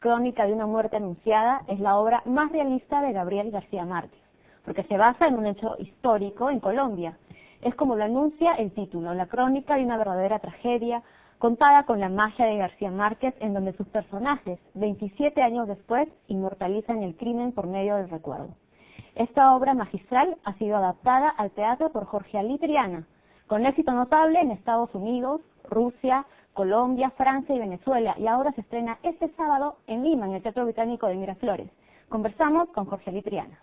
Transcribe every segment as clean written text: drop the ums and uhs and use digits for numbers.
Crónica de una muerte anunciada, es la obra más realista de Gabriel García Márquez, porque se basa en un hecho histórico en Colombia. Es como lo anuncia el título, la crónica de una verdadera tragedia, contada con la magia de García Márquez, en donde sus personajes, 27 años después, inmortalizan el crimen por medio del recuerdo. Esta obra magistral ha sido adaptada al teatro por Jorge Alí Triana, con éxito notable en Estados Unidos, Rusia, Colombia, Francia y Venezuela, y ahora se estrena este sábado en Lima, en el Teatro Británico de Miraflores. Conversamos con Jorge Alí Triana.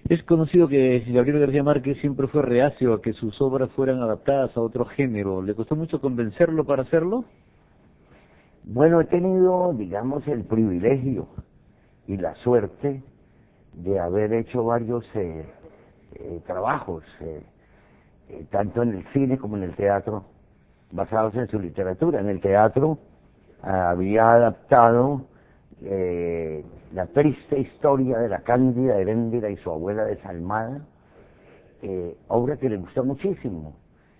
Es conocido que Gabriel García Márquez siempre fue reacio a que sus obras fueran adaptadas a otro género. ¿Le costó mucho convencerlo para hacerlo? Bueno, he tenido, digamos, el privilegio y la suerte de haber hecho varios trabajos, tanto en el cine como en el teatro, basados en su literatura. En el teatro había adaptado la triste historia de la Cándida Heréndira y su abuela desalmada, obra que le gustó muchísimo,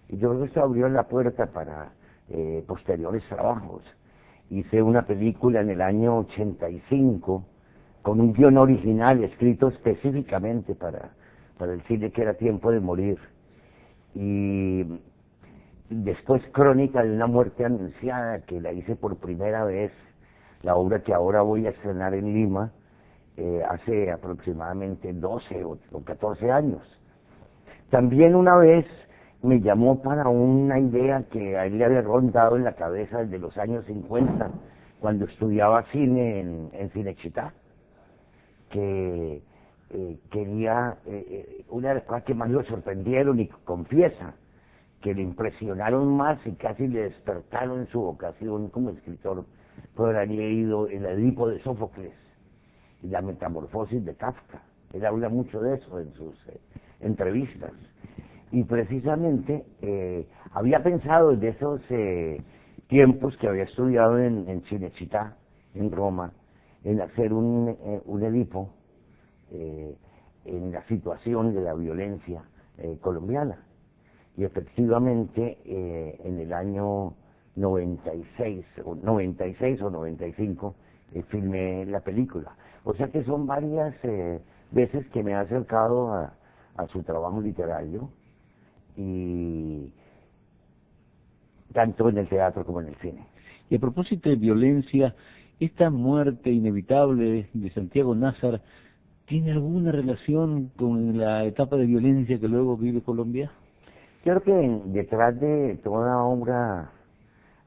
y yo creo que esto abrió la puerta para posteriores trabajos. Hice una película en el año 85 con un guión original escrito específicamente para el cine, que era Tiempo de Morir, y después Crónica de una muerte anunciada, que la hice por primera vez, la obra que ahora voy a estrenar en Lima, hace aproximadamente 12 o 14 años. También una vez me llamó para una idea que a él le había rondado en la cabeza desde los años 50, cuando estudiaba cine en Cinecittà, que quería, una de las cosas que más lo sorprendieron, y confiesa que le impresionaron más y casi le despertaron su vocación como escritor, por haber leído El Edipo de Sófocles y La Metamorfosis de Kafka. Él habla mucho de eso en sus entrevistas. Y precisamente había pensado desde esos tiempos que había estudiado en Cinecittà, en Roma, en hacer un Edipo en la situación de la violencia colombiana. Y efectivamente en el año 96 o 95 filmé la película. O sea que son varias veces que me he acercado a su trabajo literario, y tanto en el teatro como en el cine. Y a propósito de violencia, ¿esta muerte inevitable de Santiago Nazar tiene alguna relación con la etapa de violencia que luego vive Colombia? Creo que detrás de toda obra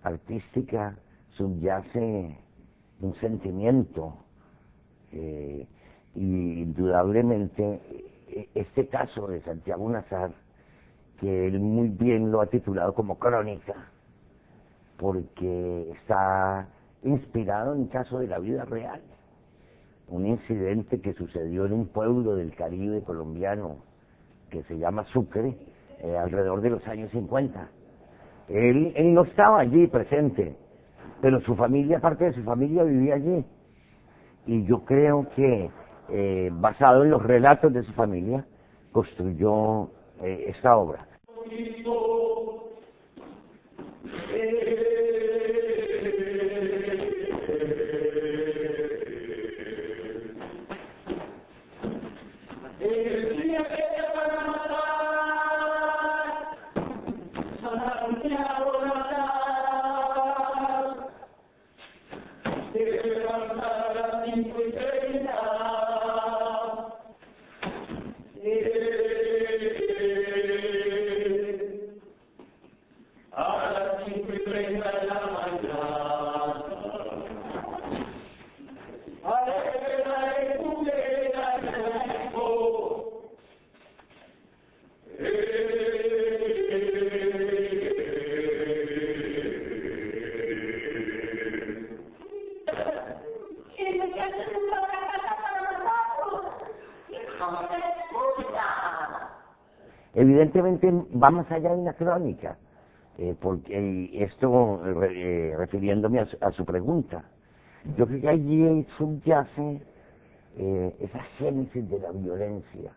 artística subyace un sentimiento, y indudablemente este caso de Santiago Nazar, que él muy bien lo ha titulado como crónica, porque está inspirado en un caso de la vida real, un incidente que sucedió en un pueblo del Caribe colombiano que se llama Sucre, alrededor de los años 50. Él no estaba allí presente, pero su familia, parte de su familia vivía allí. Y yo creo que basado en los relatos de su familia, construyó esta obra. Evidentemente va más allá de una crónica, porque esto refiriéndome a su pregunta, yo creo que allí subyace esa génesis de la violencia,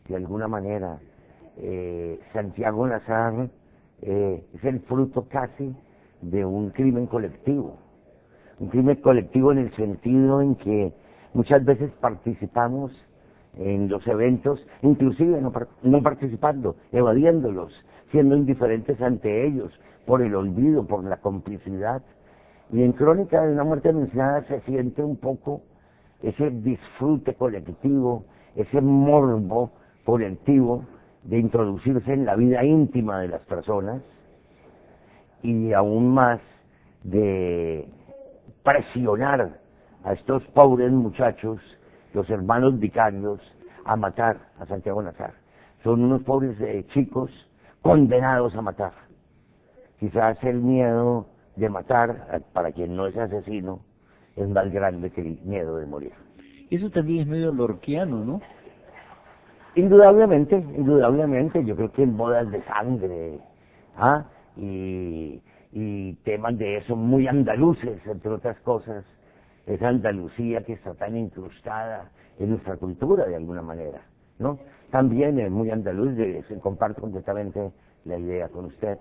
de alguna manera. Santiago Nazar es el fruto casi de un crimen colectivo en el sentido en que muchas veces participamos en los eventos, inclusive no participando, evadiéndolos, siendo indiferentes ante ellos, por el olvido, por la complicidad. Y en Crónica de una muerte anunciada se siente un poco ese disfrute colectivo, ese morbo colectivo de introducirse en la vida íntima de las personas y aún más de presionar a estos pobres muchachos, los hermanos vicarios, a matar a Santiago Nazar. Son unos pobres chicos condenados a matar. Quizás el miedo de matar, para quien no es asesino, es más grande que el miedo de morir. Eso también es medio lorquiano, ¿no? Indudablemente, yo creo que en bodas de sangre, y temas de eso muy andaluces, entre otras cosas, esa Andalucía que está tan incrustada en nuestra cultura de alguna manera, ¿no? También es muy andaluz, comparto completamente la idea con usted,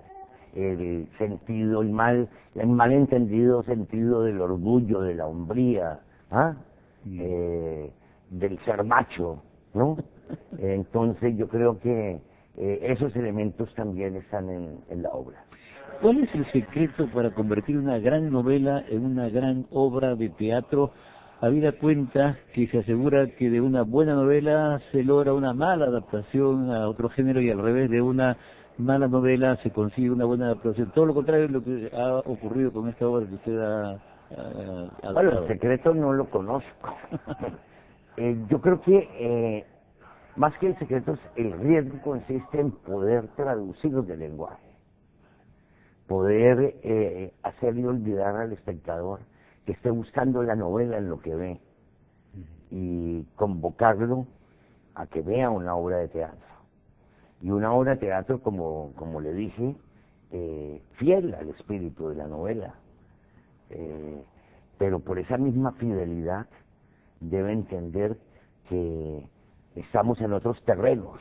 el sentido, el malentendido sentido del orgullo, de la hombría, del ser macho, ¿no? Entonces yo creo que esos elementos también están en la obra. ¿Cuál es el secreto para convertir una gran novela en una gran obra de teatro? Habida cuenta que se asegura que de una buena novela se logra una mala adaptación a otro género y al revés, de una mala novela se consigue una buena adaptación. Todo lo contrario es lo que ha ocurrido con esta obra que usted ha adaptado. Bueno, el secreto no lo conozco. Yo creo que más que el secreto, el riesgo consiste en poder traducirlos del lenguaje, poder hacerle olvidar al espectador que esté buscando la novela en lo que ve y convocarlo a que vea una obra de teatro. Y una obra de teatro, como le dije, fiel al espíritu de la novela, pero por esa misma fidelidad debe entender que estamos en otros terrenos,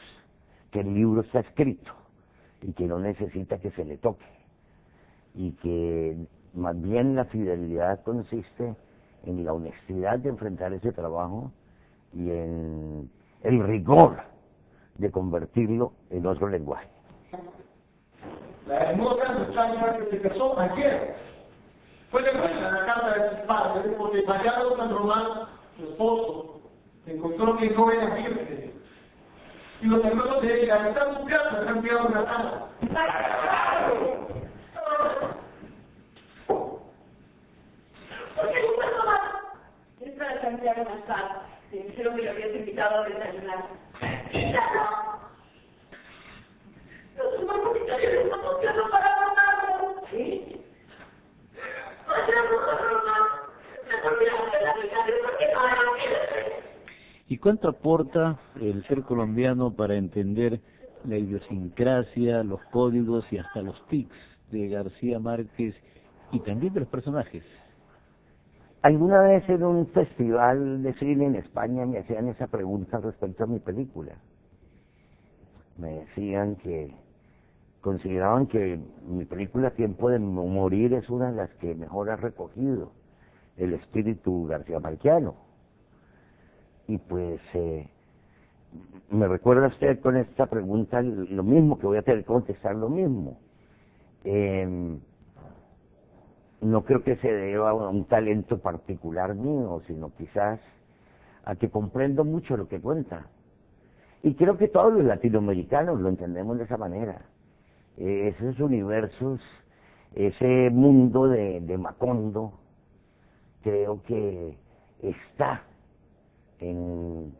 que el libro está escrito y que no necesita que se le toque, y que más bien la fidelidad consiste en la honestidad de enfrentar ese trabajo y en el rigor de convertirlo en otro lenguaje. La hermosa muchacha que se casó ayer fue devuelta en la casa de sus padres porque Vallado San Román, su esposo, encontró que no era virgen. Y los hermanos de ella están buscando, se han enviado una casa. Es para Santiago Nazar. Me dijeron que lo habías invitado a desayunar. Los humanos italianos están buscando para matarlo. ¿Sí? ¿Y cuánto aporta el ser colombiano para entender la idiosincrasia, los códigos y hasta los tics de García Márquez y también de los personajes? Alguna vez en un festival de cine en España me hacían esa pregunta respecto a mi película. Me decían que consideraban que mi película Tiempo de Morir es una de las que mejor ha recogido el espíritu garcía-marquiano. Y pues me recuerda usted con esta pregunta lo mismo, que voy a tener que contestar lo mismo. No creo que se deba a un talento particular mío, sino quizás a que comprendo mucho lo que cuenta. Y creo que todos los latinoamericanos lo entendemos de esa manera. Esos universos, ese mundo de Macondo, creo que está en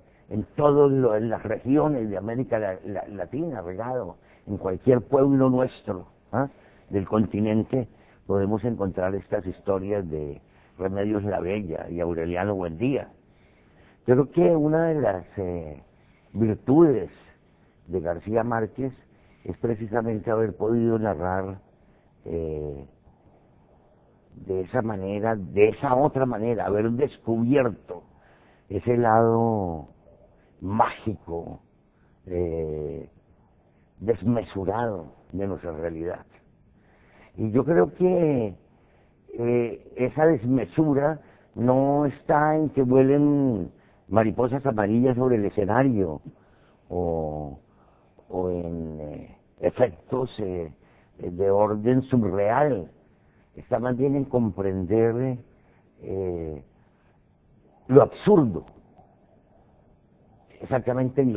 todas las regiones de América Latina, regado en cualquier pueblo nuestro, ¿ah?, del continente. Podemos encontrar estas historias de Remedios la Bella y Aureliano Buendía. Yo creo que una de las virtudes de García Márquez es precisamente haber podido narrar de esa manera, de esa otra manera, haber descubierto ese lado mágico, desmesurado de nuestra realidad. Y yo creo que esa desmesura no está en que vuelen mariposas amarillas sobre el escenario o en efectos de orden surreal. Está más bien en comprender lo absurdo, exactamente en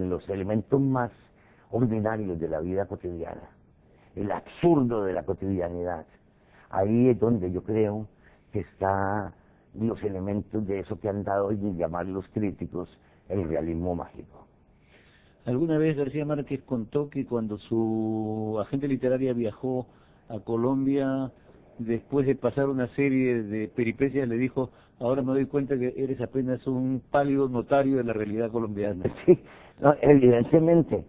los elementos más ordinarios de la vida cotidiana, el absurdo de la cotidianidad. Ahí es donde yo creo que están los elementos de eso que han dado hoy de llamar los críticos el realismo mágico. Alguna vez García Márquez contó que cuando su agente literaria viajó a Colombia, después de pasar una serie de peripecias, le dijo: ahora me doy cuenta que eres apenas un pálido notario de la realidad colombiana. Sí, no, evidentemente.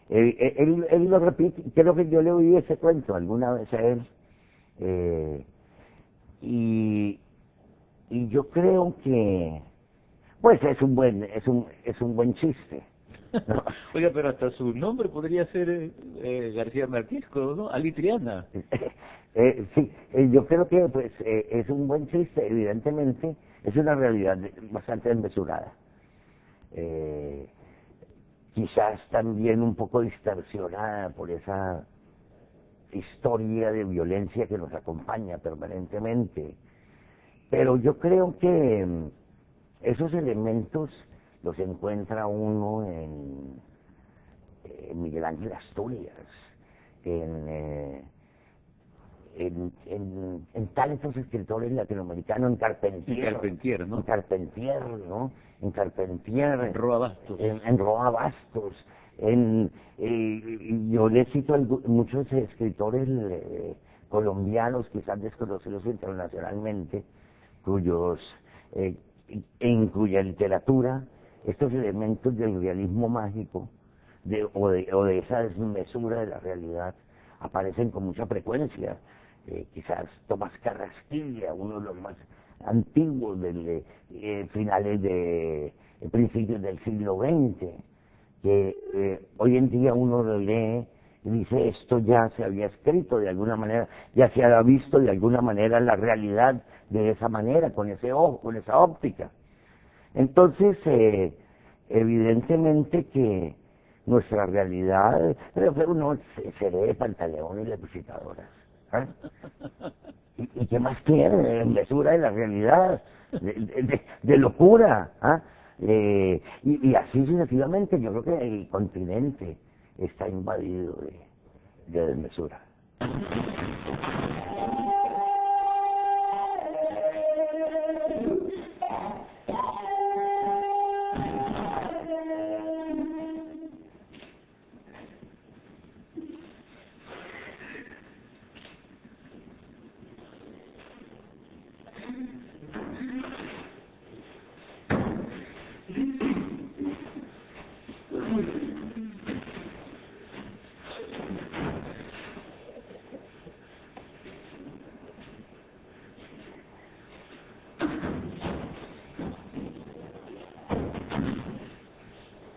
Él lo repite, creo que yo le oí ese cuento alguna vez a él. Y yo creo que pues es un buen chiste, ¿no? Oiga, pero hasta su nombre podría ser García Márquezco, ¿no? Alitriana. Sí, yo creo que pues es un buen chiste. Evidentemente es una realidad bastante desmesurada, quizás también un poco distorsionada por esa historia de violencia que nos acompaña permanentemente. Pero yo creo que esos elementos los encuentra uno en Miguel Ángel Asturias, en tantos escritores latinoamericanos, en Carpentier, ¿no? En Carpentier, ¿no? En Carpentier, en Roa Bastos, en Roa Bastos, yo le cito muchos escritores colombianos, quizás desconocidos internacionalmente, en cuya literatura estos elementos del realismo mágico o de esa desmesura de la realidad aparecen con mucha frecuencia. Quizás Tomás Carrasquilla, uno de los más antiguos de finales de principios del siglo XX, que hoy en día uno lo lee y dice: esto ya se había escrito de alguna manera, ya se había visto de alguna manera la realidad de esa manera, con ese ojo, con esa óptica. Entonces, evidentemente que nuestra realidad, pero uno se lee Pantaleón y las visitadoras, ¿eh? ¿Y qué más quiere? Mesura de la realidad, de locura, ¿eh? Y así sucesivamente. Yo creo que el continente está invadido de desmesura.